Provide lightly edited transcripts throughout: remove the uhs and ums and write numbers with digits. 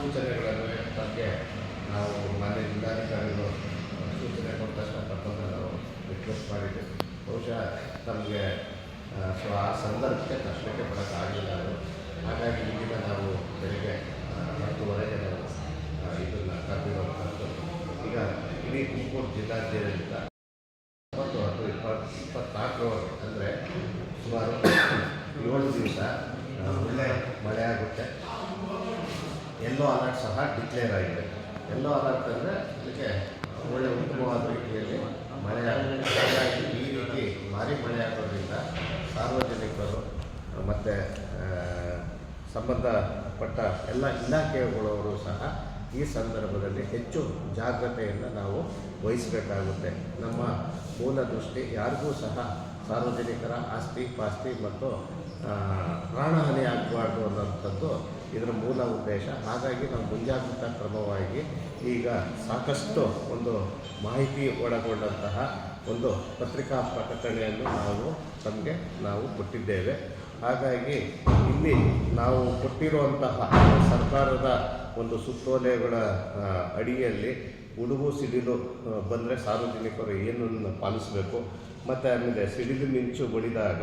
ಸೂಚನೆಗಳನ್ನು ಬಗ್ಗೆ ನಾವು ಮಾನ್ಯ ಜಿಲ್ಲಾಧಿಕಾರಿಗಳು ಸೂಚನೆ ಕೊಟ್ಟ ತಕ್ಷಣ ತಪ್ಪನ್ನು ನಾವು ರಿಕ್ವೆಸ್ಟ್ ಮಾಡಿದ್ವಿ. ಬಹುಶಃ ನಮಗೆ ಆ ಸಂದರ್ಭಕ್ಕೆ ತಕ್ಷಣಕ್ಕೆ ಬರೋಕ್ಕಾಗಲಿಲ್ಲ ಅದು. ಹಾಗಾಗಿ ಇಲ್ಲಿಂದ ನಾವು ಬೆಳಗ್ಗೆ 10:30ಗೆ ನಾವು ಇದನ್ನು ಕರೆದಿರುವಂಥದ್ದು. ಈಗ ಇಡೀ ತುಮಕೂರು ಜಿಲ್ಲಾದ್ಯಂತ 24 ಅಂದರೆ ಸುಮಾರು 7 ದಿವಸ ಒಳ್ಳೆ ಮಳೆ ಆಗುತ್ತೆ. ಯೆಲ್ಲೋ ಅಲರ್ಟ್ ಸಹ ಡಿಕ್ಲೇರ್ ಆಗಿದೆ. ಯೆಲ್ಲೋ ಅಲರ್ಟ್ ಅಂದರೆ ಅದಕ್ಕೆ ಒಳ್ಳೆ ಉತ್ತಮವಾದ ರೀತಿಯಲ್ಲಿ ಮಳೆ ಆಗುತ್ತೆ. ಹಾಗಾಗಿ ಈ ರೀತಿ ಭಾರಿ ಮಳೆ ಆಗೋದ್ರಿಂದ ಸಾರ್ವಜನಿಕರು ಮತ್ತು ಸಂಬಂಧಪಟ್ಟ ಎಲ್ಲ ಇಲಾಖೆಗಳವರು ಸಹ ಈ ಸಂದರ್ಭದಲ್ಲಿ ಹೆಚ್ಚು ಜಾಗ್ರತೆಯನ್ನು ನಾವು ವಹಿಸಬೇಕಾಗುತ್ತೆ. ನಮ್ಮ ಮೂಲ ದೃಷ್ಟಿ ಯಾರಿಗೂ ಸಹ ಸಾರ್ವಜನಿಕರ ಆಸ್ತಿ ಪಾಸ್ತಿ ಮತ್ತು ಪ್ರಾಣಹಾನಿ ಆಗಬಾರ್ದು ಅನ್ನೋಂಥದ್ದು ಇದರ ಮೂಲ ಉದ್ದೇಶ. ಹಾಗಾಗಿ ನಾವು ಮುಂಜಾಗ್ರತಾ ಕ್ರಮವಾಗಿ ಈಗ ಸಾಕಷ್ಟು ಒಂದು ಮಾಹಿತಿ ಒಳಗೊಂಡಂತಹ ಒಂದು ಪತ್ರಿಕಾ ಪ್ರಕಟಣೆಯನ್ನು ನಾವು ಕೊಟ್ಟಿದ್ದೇವೆ. ಹಾಗಾಗಿ ಇಲ್ಲಿ ನಾವು ಕೊಟ್ಟಿರುವಂತಹ ಸರ್ಕಾರದ ಒಂದು ಸುತ್ತೋಲೆಗಳ ಅಡಿಯಲ್ಲಿ ಗುಡುಗು ಸಿಡಿಲು ಬಂದರೆ ಸಾರ್ವಜನಿಕರು ಏನನ್ನು ಪಾಲಿಸಬೇಕು, ಮತ್ತು ಆಮೇಲೆ ಸಿಡಿಲು ಮಿಂಚು ಬಡಿದಾಗ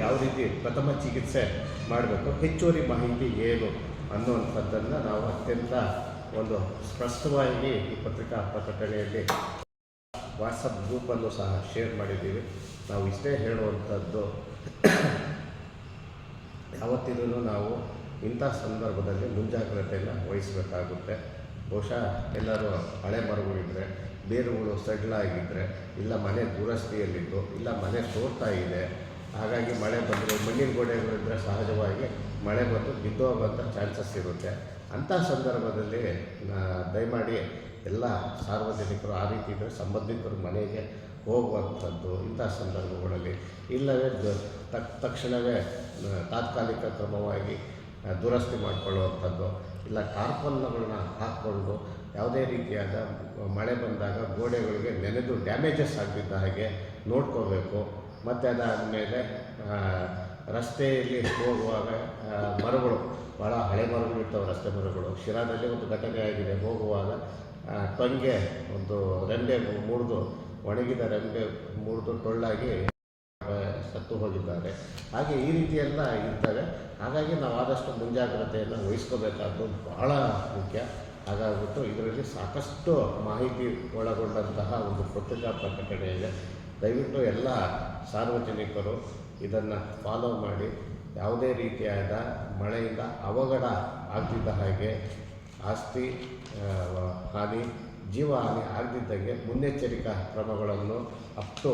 ಯಾವ ರೀತಿ ಪ್ರಥಮ ಚಿಕಿತ್ಸೆ ಮಾಡಬೇಕು, ಹೆಚ್ಚುವರಿ ಮಾಹಿತಿ ಏನು ಅನ್ನುವಂಥದ್ದನ್ನು ನಾವು ಅತ್ಯಂತ ಒಂದು ಸ್ಪಷ್ಟವಾಗಿ ಈ ಪತ್ರಿಕಾ ಪ್ರಕಟಣೆಯಲ್ಲಿ ವಾಟ್ಸಪ್ ಗ್ರೂಪನ್ನು ಸಹ ಶೇರ್ ಮಾಡಿದ್ದೀವಿ. ನಾವು ಇಷ್ಟೇ ಹೇಳುವಂಥದ್ದು, ಯಾವತ್ತಿದ್ರೂ ನಾವು ಇಂಥ ಸಂದರ್ಭದಲ್ಲಿ ಮುಂಜಾಗ್ರತೆಯನ್ನು ವಹಿಸಬೇಕಾಗುತ್ತೆ. ಬಹುಶಃ ಎಲ್ಲರೂ ಹಳೆ ಮರಗಳಿದ್ದರೆ, ಬೇರುಗಳು ಸಡ್ಲಾಗಿದ್ದರೆ, ಇಲ್ಲ ಮನೆ ದುರಸ್ತಿಯಲ್ಲಿದ್ದು, ಇಲ್ಲ ಮನೆ ಸೋರ್ತಾ ಇದೆ, ಹಾಗಾಗಿ ಮಳೆ ಬಂದರೆ ಮಣ್ಣಿನ ಗೋಡೆಗಳಿದ್ದರೆ ಸಹಜವಾಗಿ ಮಳೆ ಬಂದು ಬಿದ್ದೋಗುವಂಥ ಚಾನ್ಸಸ್ ಇರುತ್ತೆ. ಅಂಥ ಸಂದರ್ಭದಲ್ಲಿ ದಯಮಾಡಿ ಎಲ್ಲ ಸಾರ್ವಜನಿಕರು ಆ ರೀತಿ ಇದ್ದರೆ ಸಂಬಂಧಿಕರು ಮನೆಗೆ ಹೋಗುವಂಥದ್ದು ಇಂಥ ಸಂದರ್ಭಗಳಲ್ಲಿ, ಇಲ್ಲವೇ ತಕ್ಷಣವೇ ತಾತ್ಕಾಲಿಕ ಕ್ರಮವಾಗಿ ದುರಸ್ತಿ ಮಾಡಿಕೊಳ್ಳುವಂಥದ್ದು, ಇಲ್ಲ ಟಾರ್ಪಲ್ಗಳನ್ನ ಹಾಕ್ಕೊಂಡು ಯಾವುದೇ ರೀತಿಯಾದ ಮಳೆ ಬಂದಾಗ ಗೋಡೆಗಳಿಗೆ ನೆನೆದು ಡ್ಯಾಮೇಜಸ್ ಆಗದಿದ್ದ ಹಾಗೆ ನೋಡ್ಕೋಬೇಕು. ಮತ್ತು ಅದಾದಮೇಲೆ ರಸ್ತೆಯಲ್ಲಿ ಹೋಗುವಾಗ ಮರಗಳು, ಭಾಳ ಹಳೆ ಮರಗಳು ಇರ್ತವೆ, ರಸ್ತೆ ಮರಗಳು. ಶಿರಾದಲ್ಲಿ ಒಂದು ಘಟನೆ ಆಗಿದೆ. ಹೋಗುವಾಗ ಟೊಂಗೆ ಒಂದು ರೆಂಬೆ ಮುರಿದು, ಒಣಗಿದ ರೆಂಬೆ ಮುರಿದು ಟೊಳ್ಳಾಗಿ ಸತ್ತು ಹೋಗಿದ್ದಾರೆ. ಹಾಗೆ ಈ ರೀತಿಯೆಲ್ಲ ಇರ್ತವೆ. ಹಾಗಾಗಿ ನಾವು ಆದಷ್ಟು ಮುಂಜಾಗ್ರತೆಯನ್ನು ವಹಿಸ್ಕೋಬೇಕಾದ್ದು ಬಹಳ ಮುಖ್ಯ. ಹಾಗಾಗ್ಬಿಟ್ಟು ಇದರಲ್ಲಿ ಸಾಕಷ್ಟು ಮಾಹಿತಿ ಒಳಗೊಂಡಂತಹ ಒಂದು ಪತ್ರಿಕಾ ಪ್ರಕಟಣೆ ಇದೆ. ದಯವಿಟ್ಟು ಎಲ್ಲ ಸಾರ್ವಜನಿಕರು ಇದನ್ನು ಫಾಲೋ ಮಾಡಿ ಯಾವುದೇ ರೀತಿಯಾದ ಮಳೆಯಿಂದ ಅವಘಡ ಆಗದಿದ್ದ ಹಾಗೆ, ಆಸ್ತಿ ಹಾನಿ, ಜೀವ ಹಾನಿ ಆಗದಿದ್ದಂಗೆ ಮುನ್ನೆಚ್ಚರಿಕಾ ಕ್ರಮಗಳನ್ನು ಅಪ್ ಟು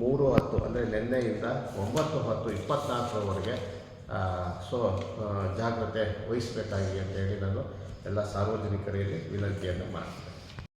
3/10 ಅಂದರೆ ನಿನ್ನೆಯಿಂದ 9/10/24 ಜಾಗ್ರತೆ ವಹಿಸಬೇಕಾಗಿ ಅಂತೇಳಿ ನಾನು ಎಲ್ಲ ಸಾರ್ವಜನಿಕರಿಗೆ ವಿನಂತಿಯನ್ನು ಮಾಡ್ತೀನಿ.